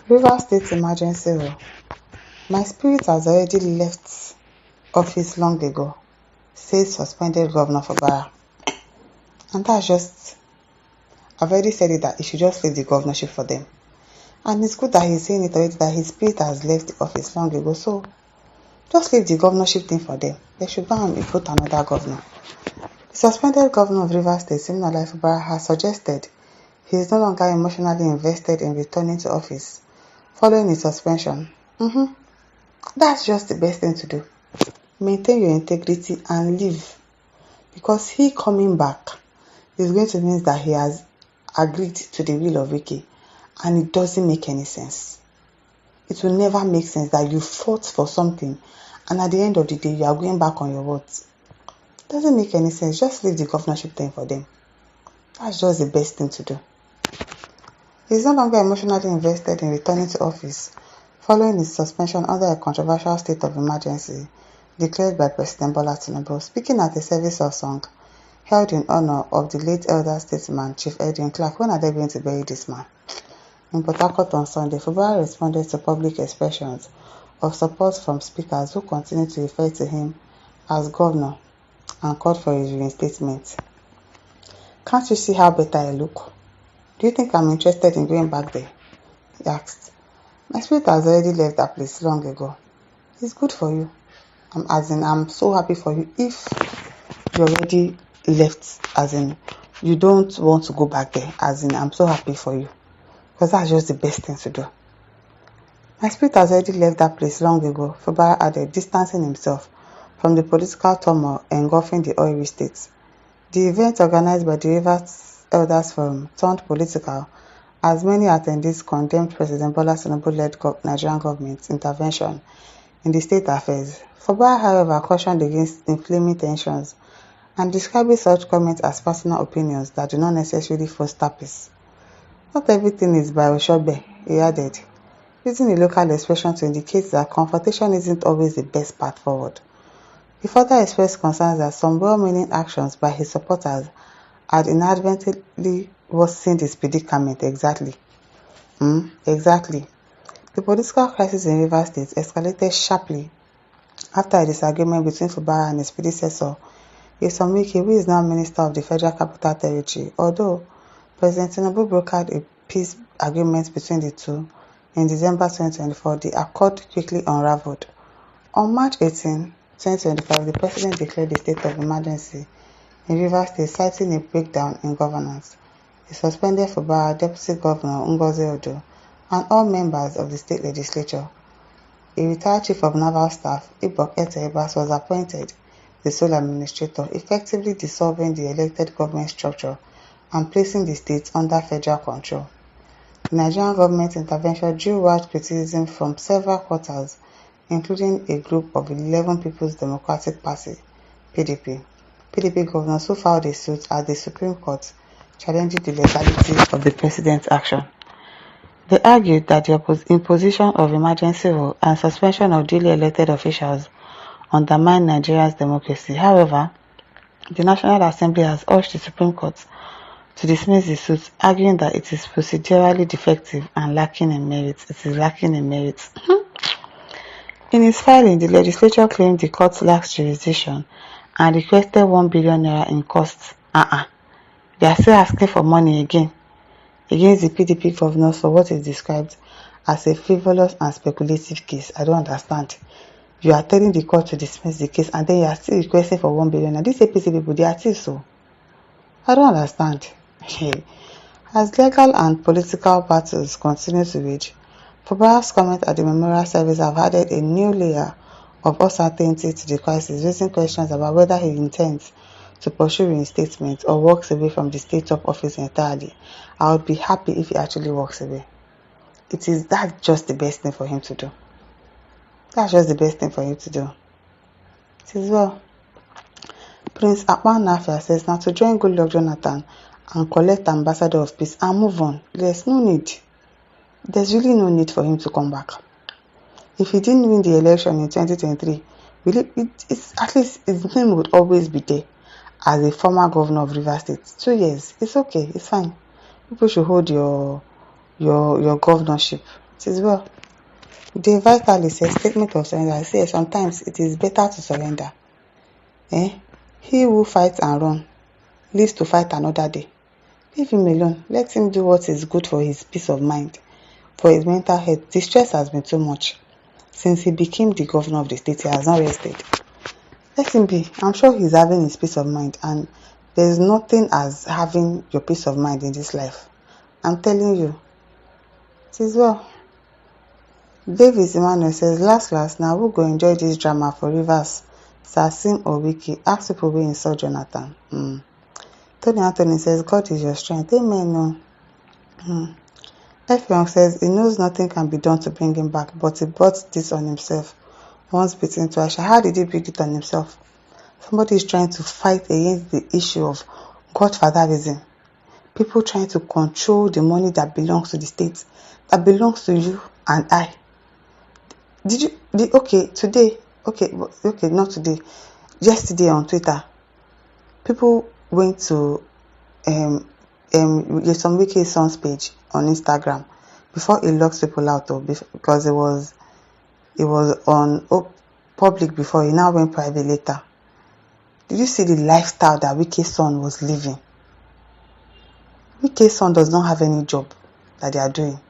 River State emergency rule. My spirit has already left office long ago, says suspended Governor Fubara. And that's just, I've already said it that he should just leave the governorship for them. And it's good that he's saying it already that his spirit has left the office long ago. So just leave the governorship thing for them. They should go and put another governor. The suspended governor of Rivers State, Siminalayi Fubara, has suggested he is no longer emotionally invested in returning to office following his suspension. That's just the best thing to do. Maintain your integrity and leave. Because he coming back is going to mean that he has agreed to the will of Wike, and it doesn't make any sense. It will never make sense that you fought for something and at the end of the day you are going back on your words. It doesn't make any sense. Just leave the governorship thing for them. That's just the best thing to do. He is no longer emotionally invested in returning to office following his suspension under a controversial state of emergency declared by President Bola Tinubu. Speaking at a service of song held in honor of the late elder statesman Chief Edwin Clark. When are they going to bury this man? In Port Harcourt on Sunday, Fubara responded to public expressions of support from speakers who continue to refer to him as governor and called for his reinstatement. Can't you see how better I look? Do you think I'm interested in going back there? He asked. My spirit has already left that place long ago. It's good for you. I'm so happy for you if you already left, as in you don't want to go back there, as in I'm so happy for you. Because that's just the best thing to do. My spirit has already left that place long ago, Fubara added, distancing himself from the political turmoil engulfing the oil states. The event, organized by the Rivers Elders Forum, turned political as many attendees condemned President Bola Tinubu-led Nigerian government's intervention in the state affairs. Fubara, however, cautioned against inflaming tensions and describing such comments as personal opinions that do not necessarily foster peace. Not everything is by Oshobe, he added, using a local expression to indicate that confrontation isn't always the best path forward. He further expressed concerns that some well-meaning actions by his supporters had inadvertently worsened his predicament. Exactly. The political crisis in Rivers State escalated sharply after a disagreement between Fubara and his predecessor, Nyesom Wike, who is now Minister of the Federal Capital Territory, although President Tinubu brokered a peace agreement between the two in December 2024, the accord quickly unraveled. On March 18, 2025, the President declared a state of emergency in Rivers State, citing a breakdown in governance. He suspended Fubara, Deputy Governor Ngozi Odo, and all members of the state legislature. A retired Chief of Naval Staff, Ibok Ete-Ebas, was appointed the sole administrator, effectively dissolving the elected government structure and placing the state under federal control. The Nigerian government intervention drew wide criticism from several quarters, including a group of 11 People's Democratic Party (PDP) governors who filed a suit at the Supreme Court challenging the legality of the president's action. They argued that the imposition of emergency rule and suspension of duly elected officials undermine Nigeria's democracy. However, the National Assembly has urged the Supreme Court to dismiss the suit, arguing that it is procedurally defective and lacking in merit. In its filing, the legislature claimed the court lacks jurisdiction and requested 1 billion naira in costs. They are still asking for money again against the PDP governors for what is described as a frivolous and speculative case. I don't understand. You are telling the court to dismiss the case and then you are still requesting for 1 billion. And these APC people, they are still so. I don't understand. As legal and political battles continue to rage, Fubara's comments at the memorial service have added a new layer of uncertainty to the crisis, raising questions about whether he intends to pursue reinstatement or walks away from the state top office entirely. I would be happy if he actually walks away. That's just the best thing for him to do. That's just the best thing for him to do. It is well. Prince Akpan Nafia says now to join Goodluck Jonathan and collect ambassador of peace and move on. There's no need. There's really no need for him to come back. If he didn't win the election in 2023, at least his name would always be there as a former governor of Rivers State. 2 years. It's okay. It's fine. People should hold your governorship. It is well. The Vitalist says statement of surrender. I say sometimes it is better to surrender. He who fights and run lives to fight another day. Leave him alone. Let him do what is good for his peace of mind, for his mental health. The stress has been too much. Since he became the governor of the state, he has not rested. Let him be. I'm sure he's having his peace of mind, and there's nothing as having your peace of mind in this life. I'm telling you. It is well. Davis Emmanuel says, last, now who go enjoy this drama for Rivers, Sasim or Wike? Ask people wey insult Jonathan. Tony Anthony says, God is your strength. Amen. No. F. Young says, he knows nothing can be done to bring him back, but he brought this on himself. Once beaten twice. How did he bring it on himself? Somebody is trying to fight against the issue of godfatherism. People trying to control the money that belongs to the state, that belongs to you and I. Not today. Yesterday on Twitter, people went to some Wike'S son's page on Instagram before he locks people out because it was on public before, he now went private later. Did you see the lifestyle that Wike'S son was living? Wike'S son does not have any job that they are doing.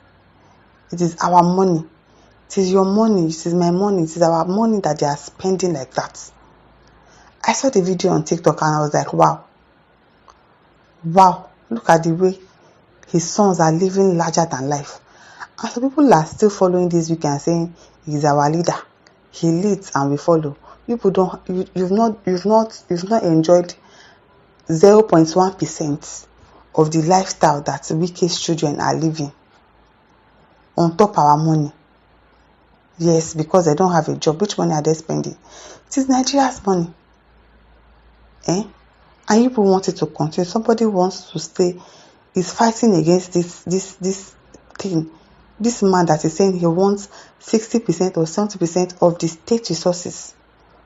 It is our money. It is your money. It is my money. It is our money that they are spending like that. I saw the video on TikTok and I was like, wow. Look at the way his sons are living larger than life. And some people are still following this week and saying he's our leader. He leads and we follow. People you've not enjoyed 0.1% of the lifestyle that Wike's children are living on top our money. Yes, because they don't have a job. Which money are they spending? It is Nigeria's money. And people want it to continue. Somebody wants to stay, is fighting against this thing. This man that is saying he wants 60% or 70% of the state resources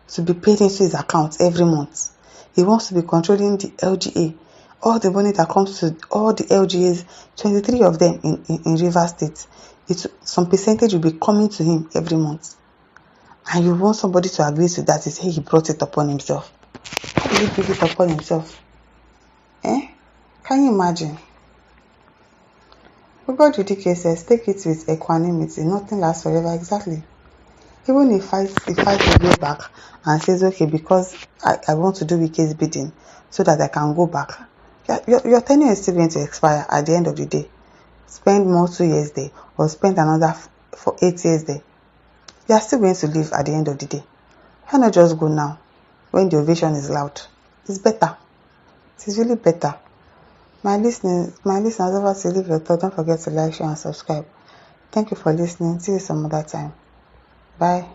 to be paid into his account every month. He wants to be controlling the LGA. All the money that comes to all the LGAs, 23 of them in Rivers State, some percentage will be coming to him every month. And you want somebody to agree to that, is he brought it upon himself. How did he bring it upon himself? Can you imagine? God Judike says, take it with equanimity. Nothing lasts forever. Exactly. Even if I go back and says, okay, because I want to do Wike's bidding so that I can go back, your tenure is still going to expire at the end of the day. Spend more 2 years there or spend another for 8 years there. You are still going to live at the end of the day. Why not just go now when the ovation is loud? It's better. It is really better. My listeners, over to leave your thought. Don't forget to like, share, and subscribe. Thank you for listening. See you some other time. Bye.